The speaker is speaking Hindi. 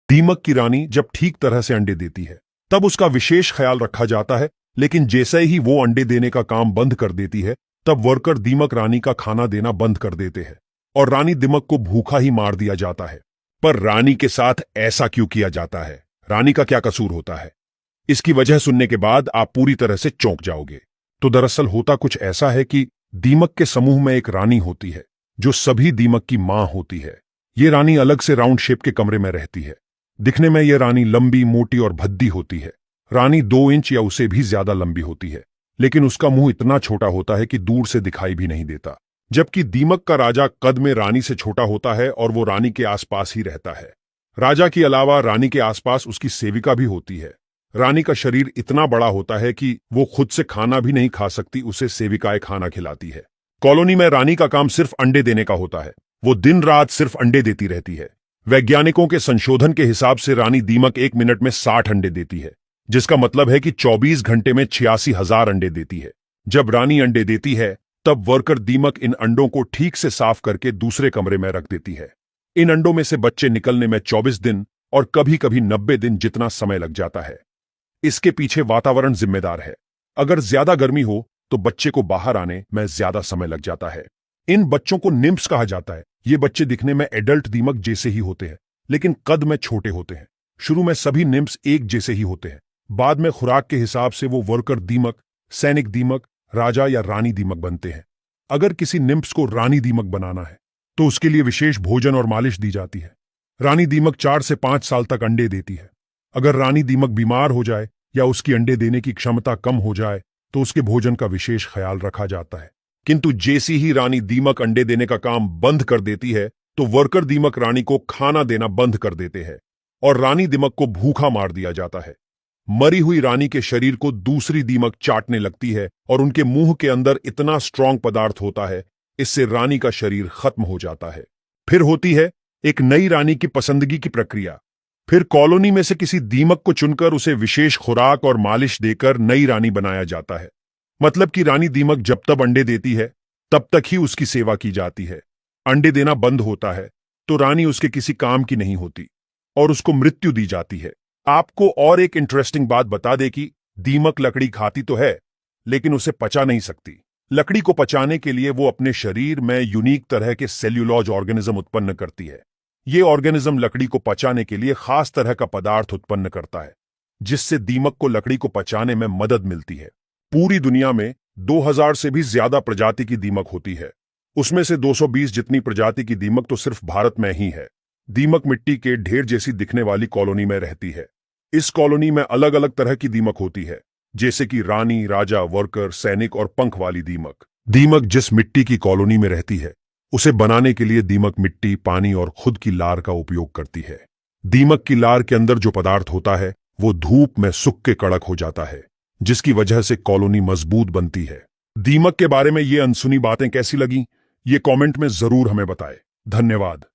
दीमक की रानी जब ठीक तरह से अंडे देती है तब उसका विशेष ख्याल रखा जाता है, लेकिन जैसे ही वो अंडे देने का काम बंद कर देती है तब वर्कर दीमक रानी का खाना देना बंद कर देते हैं और रानी दीमक को भूखा ही मार दिया जाता है। पर रानी के साथ ऐसा क्यों किया जाता है? रानी का क्या कसूर होता है? इसकी वजह सुनने के बाद आप पूरी तरह से चौंक जाओगे। तो दरअसल होता कुछ ऐसा है कि दीमक के समूह में एक रानी होती है जो सभी दीमक की मां होती है। ये रानी अलग से राउंड शेप के कमरे में रहती है। दिखने में यह रानी लंबी, मोटी और भद्दी होती है। रानी 2 इंच या उसे भी ज्यादा लंबी होती है, लेकिन उसका मुंह इतना छोटा होता है कि दूर से दिखाई भी नहीं देता। जबकि दीमक का राजा कद में रानी से छोटा होता है और वो रानी के आसपास ही रहता है। राजा के अलावा रानी के आसपास उसकी सेविका भी होती है। रानी का शरीर इतना बड़ा होता है कि वो खुद से खाना भी नहीं खा सकती, उसे सेविकाएं खाना खिलाती है। कॉलोनी में रानी का काम सिर्फ अंडे देने का होता है। वो दिन रात सिर्फ अंडे देती रहती है। वैज्ञानिकों के संशोधन के हिसाब से रानी दीमक 1 मिनट में 60 अंडे देती है, जिसका मतलब है कि 24 घंटे में 86,000 अंडे देती है। जब रानी अंडे देती है तब वर्कर दीमक इन अंडों को ठीक से साफ करके दूसरे कमरे में रख देती है। इन अंडों में से बच्चे निकलने में 24 दिन और कभी कभी 90 दिन जितना समय लग जाता है। इसके पीछे वातावरण जिम्मेदार है। अगर ज्यादा गर्मी हो तो बच्चे को बाहर आने में ज्यादा समय लग जाता है। इन बच्चों को निम्फ्स कहा जाता है। ये बच्चे दिखने में एडल्ट दीमक जैसे ही होते हैं, लेकिन कद में छोटे होते हैं। शुरू में सभी निम्फ्स एक जैसे ही होते हैं। बाद में खुराक के हिसाब से वो वर्कर दीमक, सैनिक दीमक, राजा या रानी दीमक बनते हैं। अगर किसी निम्फ्स को रानी दीमक बनाना है तो उसके लिए विशेष भोजन और मालिश दी जाती है। रानी दीमक 4 से 5 साल तक अंडे देती है। अगर रानी दीमक बीमार हो जाए या उसकी अंडे देने की क्षमता कम हो जाए तो उसके भोजन का विशेष ख्याल रखा जाता है। किंतु जैसी ही रानी दीमक अंडे देने का काम बंद कर देती है तो वर्कर दीमक रानी को खाना देना बंद कर देते हैं और रानी दीमक को भूखा मार दिया जाता है। मरी हुई रानी के शरीर को दूसरी दीमक चाटने लगती है और उनके मुंह के अंदर इतना स्ट्रांग पदार्थ होता है, इससे रानी का शरीर खत्म हो जाता है। फिर होती है एक नई रानी की पसंदगी की प्रक्रिया। फिर कॉलोनी में से किसी दीमक को चुनकर उसे विशेष खुराक और मालिश देकर नई रानी बनाया जाता है। मतलब कि रानी दीमक जब तक अंडे देती है तब तक ही उसकी सेवा की जाती है। अंडे देना बंद होता है तो रानी उसके किसी काम की नहीं होती और उसको मृत्यु दी जाती है। आपको और एक इंटरेस्टिंग बात बता दे कि दीमक लकड़ी खाती तो है, लेकिन उसे पचा नहीं सकती। लकड़ी को पचाने के लिए वो अपने शरीर में यूनिक तरह के सेल्यूलोज ऑर्गेनिज्म उत्पन्न करती है। ये ऑर्गेनिज्म लकड़ी को पचाने के लिए खास तरह का पदार्थ उत्पन्न करता है, जिससे दीमक को लकड़ी को पचाने में मदद मिलती है। पूरी दुनिया में 2000 से भी ज्यादा प्रजाति की दीमक होती है। उसमें से 220 जितनी प्रजाति की दीमक तो सिर्फ भारत में ही है। दीमक मिट्टी के ढेर जैसी दिखने वाली कॉलोनी में रहती है। इस कॉलोनी में अलग अलग तरह की दीमक होती है, जैसे कि रानी, राजा, वर्कर, सैनिक और पंख वाली दीमक। दीमक जिस मिट्टी की कॉलोनी में रहती है उसे बनाने के लिए दीमक मिट्टी, पानी और खुद की लार का उपयोग करती है। दीमक की लार के अंदर जो पदार्थ होता है वो धूप में सूख के कड़क हो जाता है, जिसकी वजह से कॉलोनी मजबूत बनती है। दीमक के बारे में ये अनसुनी बातें कैसी लगी, ये कमेंट में जरूर हमें बताएं। धन्यवाद।